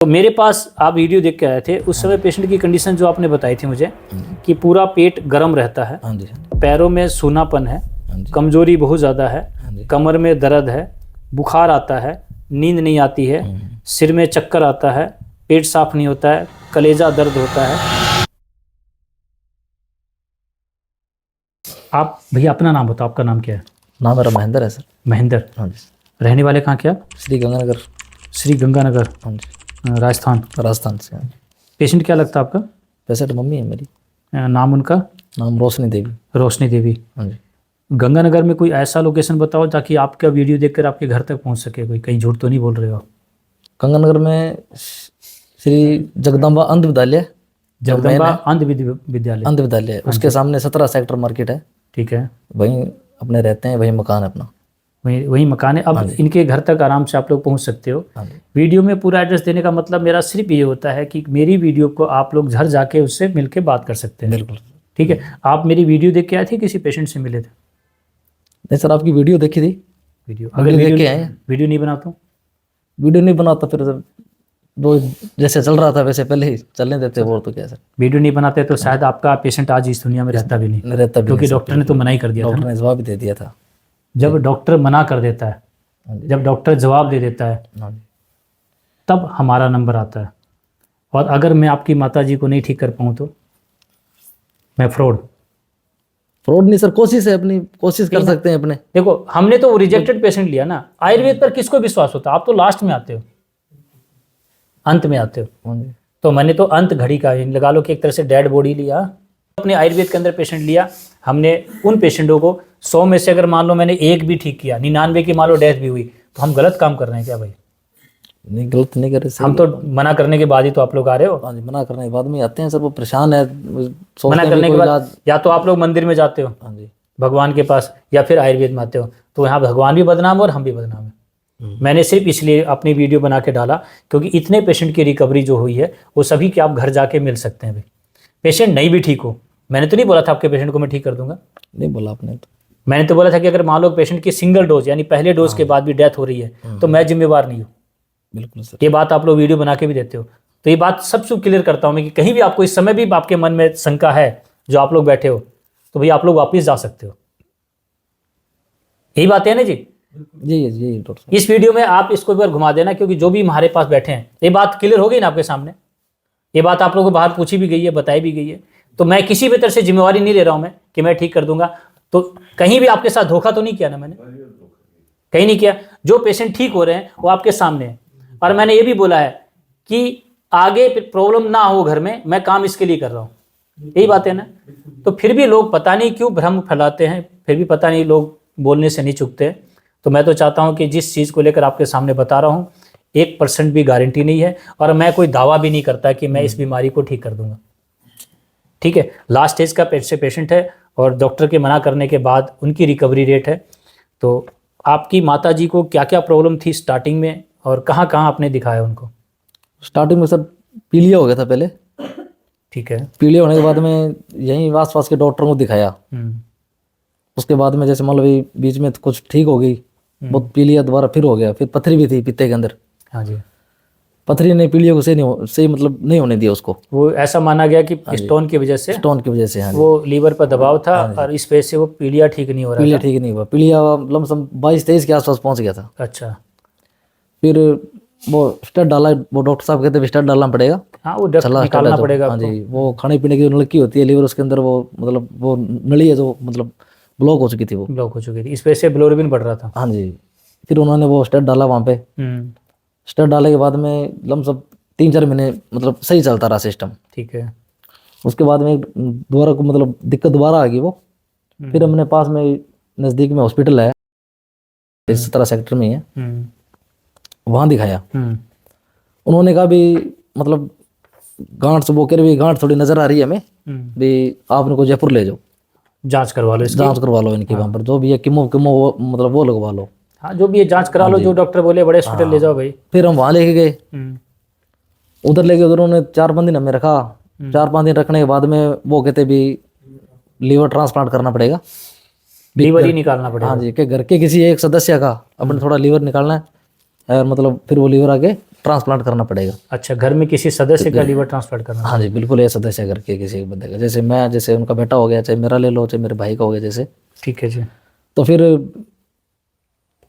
तो मेरे पास आप वीडियो देख के आए थे उस समय पेशेंट की कंडीशन जो आपने बताई थी मुझे कि पूरा पेट गर्म रहता है, हाँ जी, पैरों में सूनापन है, कमजोरी बहुत ज़्यादा है, कमर में दर्द है, बुखार आता है, नींद नहीं आती है, सिर में चक्कर आता है, पेट साफ नहीं होता है, कलेजा दर्द होता है। आप भैया अपना नाम बताओ, आपका नाम क्या है? नाम मेरा महेंद्र है सर। महेंद्र। हाँ जी। रहने वाले कहाँ के आप? श्री गंगानगर। श्री गंगानगर, हाँ जी, राजस्थान। राजस्थान से। हाँ जी। पेशेंट क्या लगता है आपका? पेशेंट मम्मी है मेरी। नाम उनका? नाम रोशनी देवी। रोशनी देवी। हाँ जी। गंगानगर में कोई ऐसा लोकेशन बताओ ताकि आपका वीडियो देखकर आपके घर तक पहुंच सके, कोई कहीं झूठ तो नहीं बोल रहे हो? गंगानगर में श्री जगदम्बा अंध विद्यालय। जगदम्बा अंध विद्यालय। अंध विद्यालय, उसके सामने 17 सेक्टर मार्केट है। ठीक है, वहीं अपने रहते हैं, वही मकान है अपना। वही मकान है। अब इनके घर तक आराम से आप लोग पहुंच सकते हो। वीडियो में पूरा एड्रेस देने का मतलब मेरा सिर्फ ये होता है कि मेरी वीडियो को आप लोग घर जाके उससे मिलके बात कर सकते हैं। बिल्कुल। ठीक है। आप मेरी वीडियो देख के आए थे, किसी पेशेंट से मिले थे? नहीं सर, आपकी वीडियो देखी थी। वीडियो अगर देख के आए। वीडियो नहीं बनाता हूँ, वीडियो नहीं बनाता फिर वो जैसे चल रहा था वैसे पहले ही चलने देते। और तो क्या सर, वीडियो नहीं बनाते तो शायद आपका पेशेंट आज इस दुनिया में रहता भी नहीं, रहता भी क्योंकि डॉक्टर ने तो मना ही कर दिया था। डॉक्टर ने जवाब भी दे दिया था। जब डॉक्टर मना कर देता है, जब डॉक्टर जवाब दे देता है, तब हमारा नंबर आता है। और अगर मैं आपकी माताजी को नहीं ठीक कर पाऊँ तो मैं फ्रॉड नहीं सर, कोशिश है, अपनी कोशिश कर सकते हैं अपने। देखो, हमने तो वो रिजेक्टेड पेशेंट लिया ना। आयुर्वेद पर किसको विश्वास होता है? आप तो लास्ट में आते हो, अंत में आते हो। तो मैंने तो अंत घड़ी का लगा लो कि एक तरह से डेड बॉडी लिया, अपने आयुर्वेद के अंदर पेशेंट लिया। हमने उन पेशेंटों को 100 में से अगर मान लो मैंने एक भी ठीक किया, 99 की मान लो डेथ भी हुई, तो हम गलत काम कर रहे हैं क्या भाई? नहीं, गलत नहीं कर रहे। हम तो मना करने के बाद ही तो आप लोग आ रहे हो। हाँ जी, मना करने के बाद में आते हैं सर। वो परेशान है, मना करने के बाद या तो आप लोग मंदिर में जाते हो, हाँ जी, भगवान के पास, या फिर आयुर्वेद में आते हो। तो यहाँ भगवान भी बदनाम है और हम भी बदनाम है। मैंने सिर्फ इसलिए अपनी वीडियो बना के डाला क्योंकि इतने पेशेंट की रिकवरी जो हुई है वो सभी के आप घर जाके मिल सकते हैं भाई। पेशेंट नहीं भी ठीक हो, मैंने तो नहीं बोला था आपके पेशेंट को मैं ठीक कर दूंगा। नहीं बोला आपने तो। मैंने तो बोला था कि अगर मान लो पेशेंट की सिंगल डोज यानी पहले डोज के बाद भी डेथ हो रही है तो मैं जिम्मेवार नहीं हूँ। बिल्कुल सर। ये बात आप लोग वीडियो बना के भी देते हो, तो ये बात सबसे क्लियर करता हूँ मैं कि कहीं भी आपको इस समय भी आपके मन में शंका है जो आप लोग बैठे हो, तो भाई आप लोग वापिस जा सकते हो। यही बात है ना जी? जी डॉक्टर साहब। इस वीडियो में आप इसको एक बार घुमा देना, क्योंकि जो भी हमारे पास बैठे हैं, ये बात क्लियर हो गई ना आपके सामने। ये बात आप लोगों को बाहर पूछी भी गई है, बताई भी गई है। तो मैं किसी भी तरह से जिम्मेवारी नहीं ले रहा हूं मैं कि मैं ठीक कर दूंगा। तो कहीं भी आपके साथ धोखा तो नहीं किया ना मैंने? कहीं नहीं किया। जो पेशेंट ठीक हो रहे हैं वो आपके सामने है। और मैंने ये भी बोला है कि आगे प्रॉब्लम ना हो घर में, मैं काम इसके लिए कर रहा हूँ। यही बात है ना? तो फिर भी लोग पता नहीं क्यों भ्रम फैलाते हैं, फिर भी पता नहीं लोग बोलने से नहीं चुकते। तो मैं तो चाहता हूं कि जिस चीज़ को लेकर आपके सामने बता रहा हूं 1% भी गारंटी नहीं है, और मैं कोई दावा भी नहीं करता कि मैं इस बीमारी को ठीक कर दूंगा। ठीक है, लास्ट स्टेज का पेशेंट है और डॉक्टर के मना करने के बाद उनकी रिकवरी रेट है। तो आपकी माताजी को क्या क्या प्रॉब्लम थी स्टार्टिंग में और कहाँ कहाँ आपने दिखाया उनको? स्टार्टिंग में सर पीलिया हो गया था पहले। ठीक है। पीलिया होने के बाद में यहीं आस पास के डॉक्टरों को दिखाया। उसके बाद में जैसे मान लो बीच में कुछ ठीक हो गई, बहुत पीलिया दोबारा फिर हो गया। फिर पथरी भी थी पित्ते के अंदर। हाँ जी। पथरी ने पीलिया को सही मतलब नहीं होने दिया उसको। वो ऐसा माना गया कि स्टोन की वजह से, स्टोन की वजह से। हाँ, वो लीवर पर दबाव था और इस वजह से वो पीलिया ठीक नहीं हो रहा पीलिया ठीक नहीं हुआ। पीलिया लमसम 22-23 के आसपास पहुंच गया था। अच्छा। फिर वो स्टड डाला, वो डॉक्टर साहब कहते हैं स्टड डालना पड़ेगा। हाँ, वो निकालना पड़ेगा। हाँ जी, वो खाने पीने की नलकी होती है लीवर, उसके अंदर वो मतलब वो नली है जो मतलब ब्लॉक हो चुकी थी। वो ब्लॉक हो चुकी थी, इस वजह से बिलोरुबिन बढ़ रहा था। हाँ जी। फिर उन्होंने वो स्टड डाला वहाँ पे। स्टड डालने के बाद में लमसम 3-4 महीने मतलब सही चलता रहा सिस्टम। ठीक है। उसके बाद में दोबारा को मतलब दिक्कत दोबारा आ गई वो। फिर हमने पास में नज़दीक में हॉस्पिटल है, 17 सेक्टर में ही है, वहाँ दिखाया। उन्होंने कहा भी मतलब गांठ से वो कह रहे गांठ थोड़ी नजर आ रही है हमें, भी आप इनको जयपुर ले जाओ, जांच करवा लो, जांच करवा लो इनकी। वहाँ पर जो भी है कीमो मतलब वो लगवा लो। हाँ, जो भी है जांच करा लो, जो डॉक्टर बोले बड़े हॉस्पिटल ले जाओ भाई। फिर हम वहाँ लेके गए। उधर लेके उधर उन्होंने 4-5 दिन हमें रखा। 4-5 दिन रखने के बाद में वो कहते भी लीवर ट्रांसप्लांट करना पड़ेगा, लीवर ही निकालना पड़ेगा। हाँ जी, कि घर के किसी एक सदस्य का अपने थोड़ा लीवर निकालना है और मतलब फिर वो लीवर आगे ट्रांसप्लांट करना पड़ेगा। अच्छा, घर में किसी सदस्य का लीवर ट्रांसप्लांट करना? हाँ जी बिल्कुल, ये सदस्य करके किसी एक बंदे का, जैसे मैं, जैसे उनका बेटा हो गया, चाहे मेरा ले लो, चाहे मेरे भाई का हो गया जैसे। ठीक है जी। तो फिर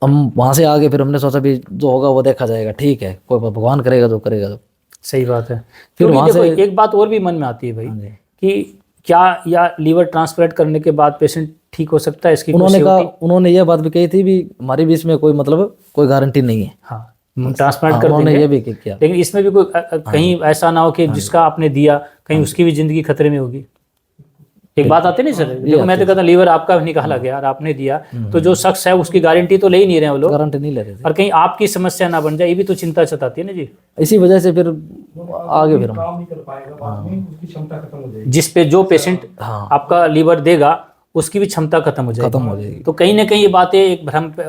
हम वहाँ से आगे फिर हमने सोचा भी जो होगा वो देखा जाएगा, ठीक है, कोई भगवान करेगा जो करेगा जो। सही बात है। फिर क्योंकि वहाँ देखो से एक बात और भी मन में आती है भाई हाँ जी। कि क्या या लीवर ट्रांसप्लांट करने के बाद पेशेंट ठीक हो सकता है? इसकी उन्होंने कोई कहा, safety? उन्होंने ये बात भी कही थी भी हमारी बीच में कोई मतलब कोई गारंटी नहीं है। हाँ, हम ट्रांसप्लांट कर उन्होंने देंगे, ये भी किया। लेकिन इसमें भी कोई कहीं ऐसा ना हो कि जिसका आपने दिया कहीं उसकी भी जिंदगी खतरे में होगी। एक बात आती नहीं सर, देखो मैं तो कहता लीवर आपका निकाला गया और आपने दिया, तो जो शख्स है उसकी गारंटी तो ले ही नहीं रहे हैं वो लोग, गारंटी नहीं ले रहे थे। और कहीं आपकी समस्या ना बन जाए, ये भी तो चिंता सताती है ना जी। इसी वजह से फिर आगे फिर हम काम नहीं कर पाएगा, बाद में उसकी क्षमता खत्म हो जाएगी। जिस पे जो पेशेंट हाँ आपका लीवर देगा उसकी भी क्षमता खत्म हो जाएगी। खत्म हो जाएगी। तो कहीं ना कहीं ये बातें एक भ्रम पे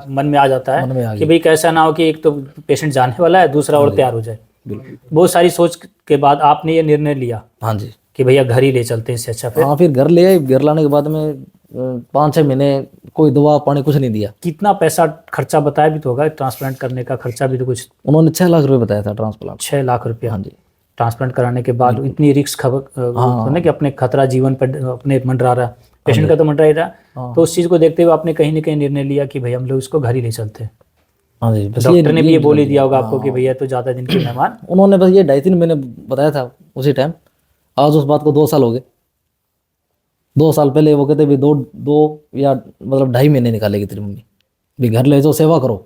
मन में आ जाता मन में आ है गई। कि भाई कैसा ना हो कि एक तो पेशेंट जाने वाला है, दूसरा और तैयार हो जाए। बिल्कुल। बहुत सारी सोच के बाद आपने ये निर्णय लिया हाँ जी। कि भैया घर ही ले चलते हैं, इससे अच्छा फिर हाँ फिर घर ले आए। घर लाने के बाद में 5-6 महीने कोई दवा पानी कुछ नहीं दिया। कितना पैसा खर्चा बताया भी तो होगा, ट्रांसप्लांट करने का खर्चा भी तो कुछ उन्होंने 6 लाख रुपए बताया था ट्रांसप्लांट। 6 लाख रुपया। हाँ जी। ट्रांसप्लांट कराने के बाद इतनी रिस्क खबर ना कि अपने खतरा जीवन पर अपने मंडरा रहा, पेशेंट का तो मंडरा ही रहा। तो उस चीज़ को देखते हुए आपने कहीं ना कहीं निर्णय लिया कि भाई हम लोग इसको घर ही ले चलते हैं। हाँ जी। बस डॉक्टर ने भी ये बोल ही दिया होगा आपको कि भैया तो ज़्यादा दिन के मेहमान। उन्होंने बस ये 2.5-3 महीने बताया था उसी टाइम। आज उस बात को 2 साल हो गए। 2 साल पहले वो कहते भी दो या मतलब 2.5 महीने निकालेगी तेरी मम्मी, भी घर ले जाओ सेवा करो।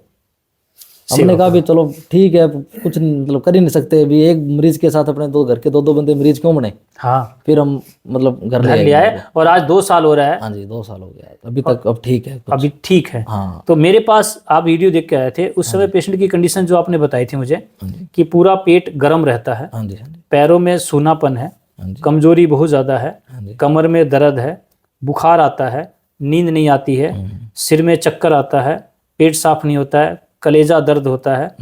हमने कहा भी चलो ठीक है, कुछ मतलब कर ही नहीं सकते, भी एक मरीज के साथ अपने दो घर के 2-2 बंदे मरीज क्यों बने। हाँ, फिर हम मतलब घर घर ले आए और आज 2 साल हो रहा है। हाँ जी 2 साल हो गया है अभी तक। अब ठीक है कुछ। अभी ठीक है। हाँ तो मेरे पास आप वीडियो देख के आए थे उस समय, पेशेंट की कंडीशन जो आपने बताई थी मुझे कि पूरा पेट गर्म रहता है, हाँ जी। हाँ जी। पैरों में सूनापन है, हाँ जी। कमजोरी बहुत ज़्यादा है, हाँ जी। कमर में दर्द है, बुखार आता है, नींद नहीं आती है, सिर में चक्कर आता है, पेट साफ नहीं होता है, कलेजा दर्द होता है।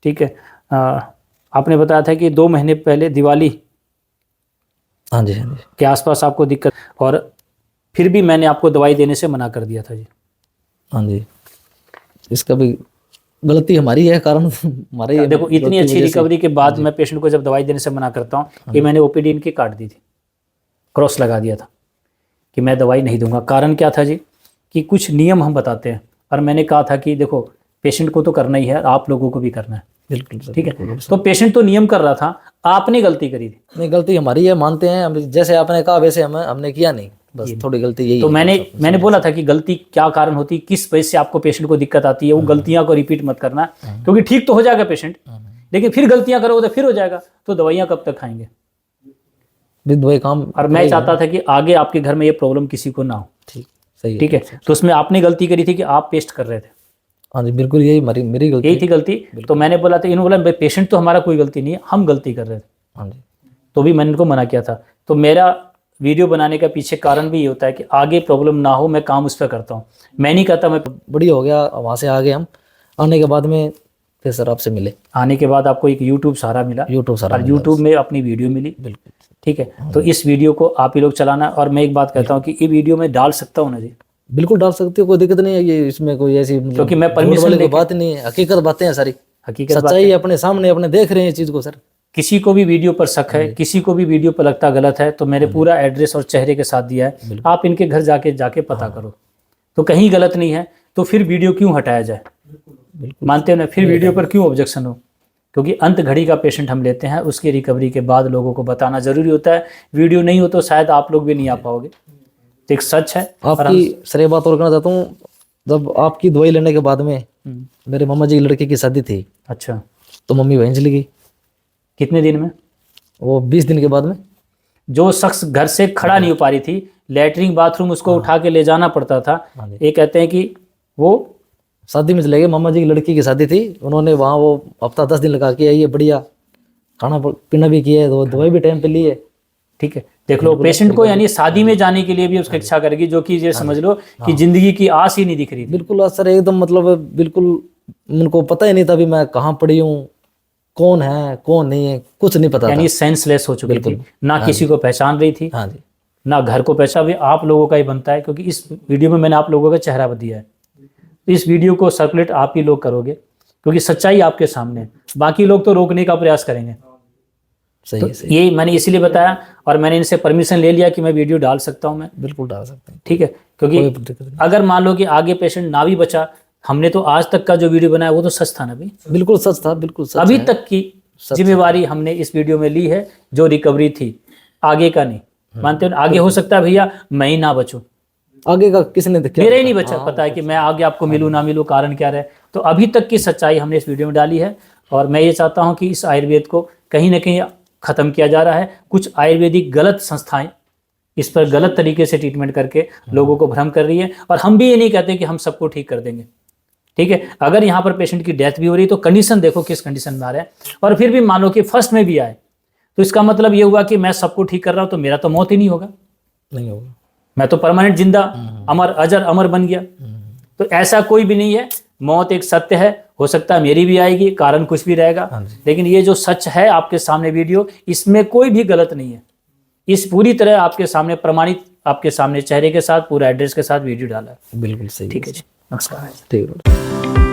ठीक है। आपने बताया था कि 2 महीने पहले दिवाली हाँ जी। हाँ जी। के आसपास आपको दिक्कत, और फिर भी मैंने आपको दवाई देने से मना कर दिया था जी। हाँ जी। इसका भी गलती हमारी है, कारण हमारे ही देखो इतनी अच्छी रिकवरी के बाद मैं पेशेंट को जब दवाई देने से मना करता हूँ, ये मैंने ओपीडी इनकी काट दी थी, क्रॉस लगा दिया था कि मैं दवाई नहीं दूंगा। कारण क्या था जी कि कुछ नियम हम बताते हैं, और मैंने कहा था कि देखो पेशेंट को तो करना ही है, आप लोगों को भी करना है। बिल्कुल सर, ठीक है। तो पेशेंट तो नियम कर रहा था, आपने गलती करी थी। नहीं गलती हमारी है, मानते हैं हम, जैसे आपने कहा वैसे हमने किया नहीं, बस थोड़ी गलती यही तो है। मैंने बोला था कि गलती क्या कारण होती, किस वजह से आपको पेशेंट को दिक्कत आती है, वो गलतियां को रिपीट मत करना, क्योंकि ठीक तो हो जाएगा पेशेंट, लेकिन फिर गलतियां करोगे तो फिर हो जाएगा, तो दवाइयां कब तक खाएंगे। वही काम। और मैं चाहता था कि आगे आपके घर में ये प्रॉब्लम किसी को ना हो। ठीक सही है। ठीक है। तो उसमें आपने गलती करी थी कि आप पेस्ट कर रहे थे, हाँ जी बिल्कुल यही मेरी गलती यही थी गलती। तो मैंने बोला था, इन्होंने बोला पेशेंट तो हमारा कोई गलती नहीं है, हम गलती कर रहे थे। हाँ जी। तो भी मैंने इनको मना किया था। तो मेरा वीडियो बनाने का पीछे कारण भी ये होता है कि आगे प्रॉब्लम ना हो, मैं काम उस पर करता हूँ। मैं नहीं कहता मैं बढ़िया हो गया, वहाँ से आ गए हम। आने के बाद में फिर सर आपसे मिले, आने के बाद आपको एक यूट्यूब सहारा मिला, यूट्यूब सर और यूट्यूब में अपनी वीडियो मिली। बिल्कुल। ठीक है। तो इस वीडियो को आप ही लोग चलाना, और मैं एक बात कहता हूँ कि ये वीडियो में डाल सकता हूँ ना जी, बिल्कुल डाल सकते हो, कोई दिक्कत नहीं है। ये इसमें कोई ऐसी क्योंकि मैं झूठ परमिशन वाली कोई बात नहीं है, हकीकत बातें हैं सारी, हकीकत बात सच्चाई अपने सामने अपने देख रहे हैं चीज को सर। किसी को भी वीडियो पर शक है, किसी को भी वीडियो पर लगता गलत है, तो मैंने पूरा एड्रेस और चेहरे के साथ दिया है, आप इनके घर जाके पता करो, तो कहीं गलत नहीं है, तो फिर वीडियो क्यों हटाया जाए। मानते हो ना, फिर वीडियो पर क्यों ऑब्जेक्शन हो, क्योंकि अंत घड़ी का पेशेंट हम लेते हैं, उसकी रिकवरी के बाद लोगों को बताना जरूरी होता है। वीडियो नहीं हो तो शायद आप लोग भी नहीं आ पाओगे, तो एक सच है। आपकी सर बात और कहना चाहता हूँ, जब आपकी दवाई लेने के बाद में मेरे मामा जी की लड़के की शादी थी। अच्छा, तो मम्मी वहीं चली गई। कितने दिन में? वो 20 दिन के बाद में। जो शख्स घर से खड़ा नहीं हो पा रही थी, लैटरिन बाथरूम उसको उठा के ले जाना पड़ता था, ये कहते हैं कि वो शादी में चले गए। मामा जी की लड़की की शादी थी, उन्होंने वहाँ वो हफ्ता 10 दिन लगा के आई है, बढ़िया खाना पीना भी किया है, तो दवाई भी टाइम पे ली है। ठीक है। देख लो पेशेंट को, यानी शादी में जाने के लिए भी उसकी इच्छा करेगी, जो कि ये समझ लो कि जिंदगी की आस ही नहीं दिख रही थी। बिल्कुल सर, एकदम मतलब बिल्कुल उनको पता ही नहीं था भी मैं कहाँ पड़ी हूँ, कौन है कौन नहीं है, कुछ नहीं पता। यानी सेंसलेस हो चुकी थी, ना किसी को पहचान रही थी, हाँ जी, ना घर को पहचान। भी आप लोगों का ही बनता है, क्योंकि इस वीडियो में मैंने आप लोगों का चेहरा दिया है, तो इस वीडियो को सर्कुलेट आप ही लोग करोगे, क्योंकि सच्चाई आपके सामने है। बाकी लोग तो रोकने का प्रयास करेंगे। सही तो है, सही ये मैंने इसीलिए बताया, और मैंने इनसे परमिशन ले लिया कि मैं वीडियो डाल सकता हूँ मैं, बिल्कुल डाल सकते हैं, ठीक है। क्योंकि कोई दिक्कत नहीं। अगर मान लो कि आगे पेशेंट ना भी बचा, हमने तो आज तक का जो वीडियो बनाया वो तो सच था ना भाई, बिल्कुल सच था, बिल्कुल सच अभी है। तक की जिम्मेवारी हमने इस वीडियो में ली है, जो रिकवरी थी, आगे का नहीं। मानते हो, आगे हो सकता है भैया मैं ही ना बचूं, आगे का किसने देखा, मेरा ही नहीं बचा, पता है कि मैं आगे आपको मिलूं ना मिलूं, कारण क्या रहे। तो अभी तक की सच्चाई हमने इस वीडियो में डाली है, और मैं ये चाहता हूं कि इस आयुर्वेद को कहीं ना कहीं खत्म किया जा रहा है। कुछ आयुर्वेदिक गलत संस्थाएं इस पर गलत तरीके से ट्रीटमेंट करके लोगों को भ्रम कर रही है, और हम भी ये नहीं कहते कि हम सबको ठीक कर देंगे, ठीक है। अगर यहाँ पर पेशेंट की डेथ भी हो रही है तो कंडीशन देखो किस कंडीशन में आ रहा है, और फिर भी मानो कि फर्स्ट में भी आए, तो इसका मतलब ये हुआ कि मैं सबको ठीक कर रहा हूं तो मेरा तो मौत ही नहीं होगा, नहीं होगा, मैं तो परमानेंट जिंदा अमर अजर अमर बन गया। तो ऐसा कोई भी नहीं है, मौत एक सत्य है, हो सकता है मेरी भी आएगी, कारण कुछ भी रहेगा, लेकिन ये जो सच है आपके सामने वीडियो, इसमें कोई भी गलत नहीं है। इस पूरी तरह आपके सामने प्रमाणित, आपके सामने चेहरे के साथ, पूरा एड्रेस के साथ वीडियो डाला है। बिल्कुल सही, ठीक है जी, नमस्कार। ठीक है।